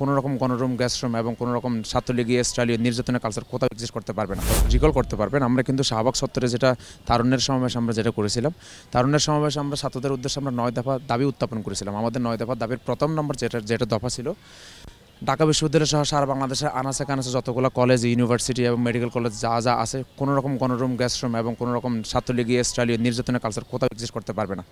কোনো রকম গণরুম গ্যাসরুম এবং কোনো রকম ছাত্রলীগীয় স্টাইলীয় নির্যাতনের কালচার কোথাও এক্সিস্ট করতে পারবে না। রিকল করতে পারবেন, আমরা কিন্তু শাহবাগ চত্বরে যেটা তারুণ্যের সমাবেশ আমরা যেটা করেছিলাম, তারুণ্যের সমাবেশ আমরা ছাত্রদের উদ্দেশ্যে আমরা 9 দফা দাবি উত্থাপন করেছিলাম। আমাদের 9 দফা দাবির প্রথম নম্বর যেটা দফা ছিল, ঢাকা বিশ্ববিদ্যালয় সহ সারা বাংলাদেশের আনাচে কানাচে যতগুলো কলেজ, ইউনিভার্সিটি এবং মেডিকেল কলেজ যা আছে, কোনো রকম গণরুম গ্যাসরুম এবং কোনো রকম ছাত্রলীগীয় স্টাইলীয় নির্যাতনের কালচার কোথাও এক্সিস্ট করতে পারবে না।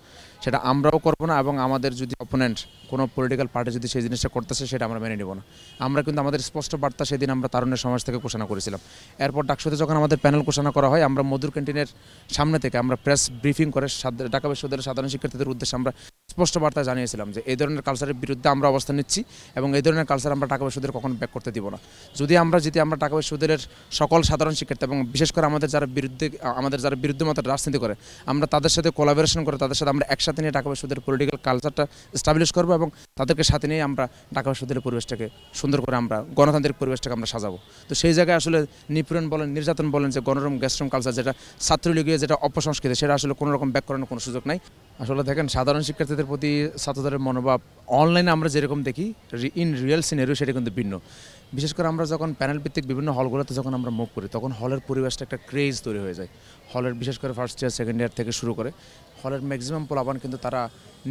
সেটা আমরাও করবো না, এবং আমাদের যদি অপোনেন্ট কোনো পলিটিক্যাল পার্টি যদি সেই জিনিসটা করতেছে সেটা আমরা মেনে নেব না। আমরা কিন্তু আমাদের স্পষ্ট বার্তা সেদিন আমরা তারুণ্যের সমাজ থেকে ঘোষণা করেছিলাম। এরপর ডাকসুতে যখন আমাদের প্যানেল ঘোষণা করা হয়, আমরা মধুর ক্যান্টিনের সামনে থেকে আমরা প্রেস ব্রিফিং করে ঢাকা বিশ্ববিদ্যালয়ের সাধারণ শিক্ষার্থীদের উদ্দেশ্যে আমরা স্পষ্ট বার্তা জানিয়েছিলাম যে এই ধরনের কালচারের বিরুদ্ধে আমরা অবস্থান নিচ্ছি এবং এই ধরনের কালচার আমরা ঢাকা বিশ্ববিদ্যালয় কখনো ব্যাক করতে দিব না। যদি আমরা ঢাকা বিশ্ববিদ্যালয়ের সকল সাধারণ শিক্ষার্থী এবং বিশেষ করে আমাদের যারা বিরুদ্ধে মতো রাজনীতি করে, আমরা তাদের সাথে কোলাবোরেশন করে তাদের সাথে আমরা একসাথে নিয়ে ঢাকা বিশ্ববিদ্যালয়ের পলিটিক্যাল কালচারটা এস্টাবলিশ করবো এবং তাদেরকে সাথে নিয়ে আমরা ঢাকা বিশ্ববিদ্যালয়ের পরিবেশটাকে সুন্দর করে আমরা গণতান্ত্রিক পরিবেশটাকে আমরা সাজাবো। তো সেই জায়গায় আসলে নিপীড়ন বলেন, নির্যাতন বলেন, যে গণরুম গ্যাসরুম কালচার যেটা ছাত্রলীগীয় যেটা অপসংস্কৃতি, সেটা আসলে কোনো রকম ব্যাক করানোর কোনো সুযোগ নাই। আসলে দেখেন, সাধারণ শিক্ষার্থীদের প্রতি ছাত্রদের মনোভাব অনলাইনে আমরা যেরকম দেখি, ইন রিয়েল সিনারিও সেটা কিন্তু ভিন্ন। বিশেষ করে আমরা যখন প্যানেল ভিত্তিক বিভিন্ন হলগুলোতে যখন আমরা মুভ করি, তখন হলের পরিবেশটা একটা ক্রেজ তৈরি হয়ে যায়। হলের বিশেষ করে ফার্স্ট ইয়ার সেকেন্ড ইয়ার থেকে শুরু করে হলের ম্যাক্সিমাম পোলাপান কিন্তু তারা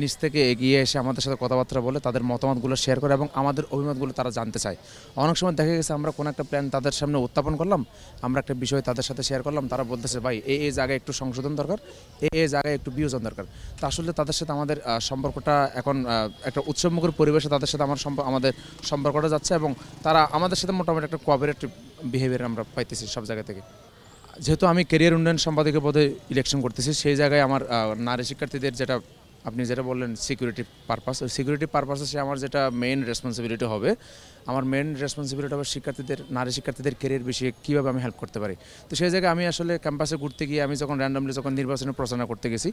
নিজ থেকে এগিয়ে এসে আমাদের সাথে কথাবার্তা বলে, তাদের মতামতগুলো শেয়ার করে এবং আমাদের অভিমতগুলো তারা জানতে চায়। অনেক সময় দেখা গেছে আমরা কোনো একটা প্ল্যান তাদের সামনে উত্থাপন করলাম, আমরা একটা বিষয় তাদের সাথে শেয়ার করলাম, তারা বলতেছে ভাই এই জায়গায় একটু সংশোধন দরকার, এই জায়গায় একটু বিয়োজন দরকার। তো আসলে তাদের সাথে আমাদের সম্পর্কটা এখন একটা উৎসবমুখর পরিবেশে তাদের সাথে আমাদের সম্পর্কটা যাচ্ছে এবং তারা আমাদের সাথে মোটামুটি একটা কোঅপারেটিভ বিহেভিয়ার আমরা পাইতেছি সব জায়গা থেকে। যেহেতু আমি ক্যারিয়ার উন্নয়ন সম্পাদকের পদে ইলেকশন করতেছি, সেই জায়গায় আমার নারী শিক্ষার্থীদের যেটা আপনি যেটা বললেন সিকিউরিটি পারপাস, ওই সিকিউরিটি পারপাসে সে আমার যেটা মেইন রেসপন্সিবিলিটি হবে, আমার মেইন রেসপন্সিবিলিটি হবে নারী শিক্ষার্থীদের ক্যারিয়ার বিষয়ে কীভাবে আমি হেল্প করতে পারি। তো সেই জায়গায় আমি আসলে ক্যাম্পাসে ঘুরতে গিয়ে আমি যখন র্যান্ডমলি নির্বাচনে প্রচারণা করতে গেছি,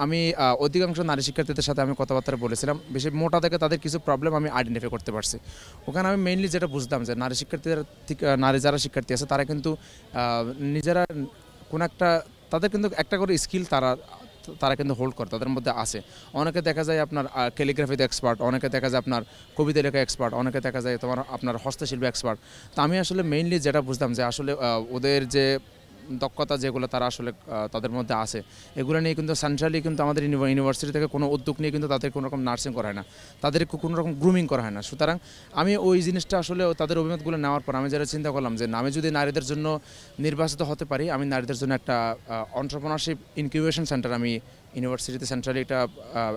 আমি অধিকাংশ নারী শিক্ষার্থীদের সাথে আমি কথাবার্তা বলেছিলাম। বেশি মোটা থেকে তাদের কিছু প্রবলেম আমি আইডেন্টিফাই করতে পারছি। ওখানে আমি মেইনলি যেটা বুঝতাম যে নারী যারা শিক্ষার্থী আছে তারা কিন্তু নিজেরা কোনো তাদের কিন্তু একটা করে স্কিল তারা কিন্তু হোল্ড করে, তাদের মধ্যে আছে। অনেকে দেখা যায় আপনার ক্যালিগ্রাফিতে এক্সপার্ট, অনেকে দেখা যায় আপনার কবিতা লেখা এক্সপার্ট, অনেকে দেখা যায় আপনার হস্তশিল্পী এক্সপার্ট। তো আমি আসলে মেইনলি যেটা বুঝতাম যে আসলে ওদের যে দক্ষতা যেগুলো তারা আসলে তাদের মধ্যে আছে, এগুলো নিয়ে কিন্তু সেন্ট্রালি কিন্তু আমাদের ইউনিভার্সিটি থেকে কোনো উদ্যোগ নিয়ে কিন্তু তাদের কোনো রকম নার্সিং করা হয় না, তাদেরকে কোনো রকম গ্রুমিং করা হয় না। সুতরাং আমি ওই জিনিসটা আসলে তাদের অভিমতগুলো নেওয়ার পর আমি যেটা চিন্তা করলাম যে আমি যদি নারীদের জন্য নির্বাচিত হতে পারি, আমি নারীদের জন্য একটা এন্টারপ্রেনারশিপ ইনকিউবেশন সেন্টার আমি ইউনিভার্সিটিতে সেন্ট্রালি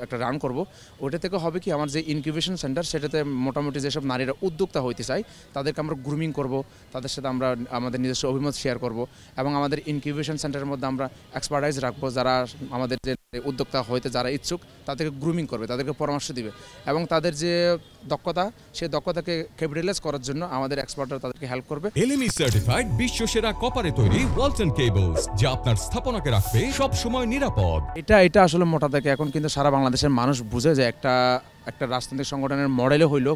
একটা রান করব। ওইটা থেকে হবে কি, আমার যে ইনকিউবেশন সেন্টার সেটাতে মোটামুটি যেসব নারীরা উদ্যোক্তা হইতে চায় তাদেরকে আমরা গ্রুমিং করব, তাদের সাথে আমরা আমাদের নিজস্ব অভিমত শেয়ার করব এবং আমাদের ইনকিউবেশন সেন্টারের মধ্যে আমরা এক্সপার্টাইজ রাখবো, যারা আমাদের যে উদ্যোক্তা হইতে যারা ইচ্ছুক তাদেরকে গ্রুমিং করবে, তাদেরকে পরামর্শ দিবে এবং তাদের যে দক্ষতা সেই দক্ষতাকে ক্যাপিটালাইজ করার জন্য আমাদের এক্সপার্টরা তাদেরকে হেল্প করবে। এলএমই সার্টিফাইড বিশ্বসেরা কপারে তৈরি ওয়ালটন কেবলস, যা আপনার স্থাপনাকে রাখবে সব সময় নিরাপদ। এটা আসলে মোটা থেকে এখন কিন্তু সারা বাংলাদেশের মানুষ বুঝে যে একটা রাজনৈতিক সংগঠনের মডেলে হইলো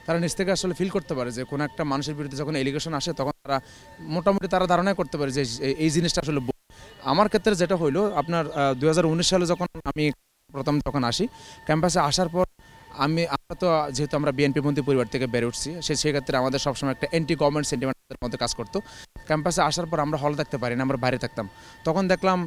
তারা নিজ থেকে আসলে ফিল করতে পারে যে কোনো একটা মানুষের বিরুদ্ধে যখন এলিগেশন আসে তখন তারা মোটামুটি ধারণা করতে পারে যে এই জিনিসটা আসলে। আমার ক্ষেত্রে যেটা হইলো আপনার 2019 সালে যখন আমি প্রথম আসি, ক্যাম্পাসে আসার পর আমরা তো যেহেতু আমরা বিএনপিপন্থী পরিবার থেকে বেড়ে উঠছি, সেক্ষেত্রে আমাদের সবসময় একটা অ্যান্টি গভর্নমেন্ট সেন্টিমেন্টের মধ্যে কাজ করতো। ক্যাম্পাসে আসার পর আমরা হল দেখতে পারি না, আমরা বাইরে থাকতাম। তখন দেখলাম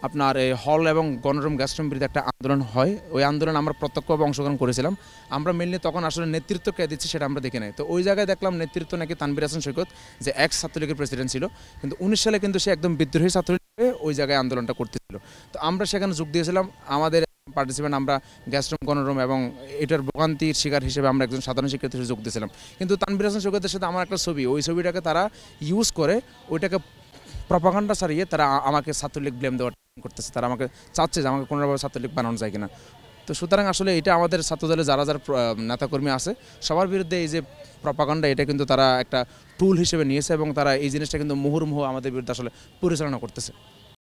আপনার এই হল এবং গণরুম গ্যাসরুম বিরুদ্ধে একটা আন্দোলন হয়। ওই আন্দোলন আমরা প্রত্যক্ষভাবে অংশগ্রহণ করেছিলাম। আমরা মেনলি তখন আসলে নেতৃত্ব কে দিচ্ছে সেটা আমরা দেখি নাই। তো ওই জায়গায় দেখলাম নেতৃত্ব নাকি তানভীর হাসান সৈকত, যে এক্স ছাত্রলীগের প্রেসিডেন্ট ছিল, কিন্তু 19 সালে কিন্তু সে একদম বিদ্রোহী ছাত্রলীগে ওই জায়গায় আন্দোলনটা করতেছিল। তো আমরা সেখানে যোগ দিয়েছিলাম, আমাদের পার্টিসিপেন্ট আমরা গ্যাসরুম গণরুম এবং এটার ভোগান্তির শিকার হিসেবে আমরা একজন সাধারণ শিক্ষার্থী হিসেবে যোগ দিয়েছিলাম। কিন্তু তানভীর হাসান সৈকতের সাথে আমার একটা ছবি, ওই ছবিটাকে তারা ইউজ করে ওইটাকে প্রপাগান্ডা ছাড়িয়ে তারা আমাকে ছাত্রলীগ ব্লেম দেওয়ার করতেছে। তারা আমাকে চাচ্ছে যে আমাকে কোনোভাবে ছাত্রলীগ বানানো যায় কিনা। তো সুতরাং আসলে এটা আমাদের ছাত্রদলে যারা নেতাকর্মী আছে সবার বিরুদ্ধে এই যে প্রপাগান্ডা, এটা কিন্তু তারা একটা টুল হিসেবে নিয়েছে এবং তারা এই জিনিসটা কিন্তু মুহুর্মুহু আমাদের বিরুদ্ধে আসলে পরিচালনা করতেছে।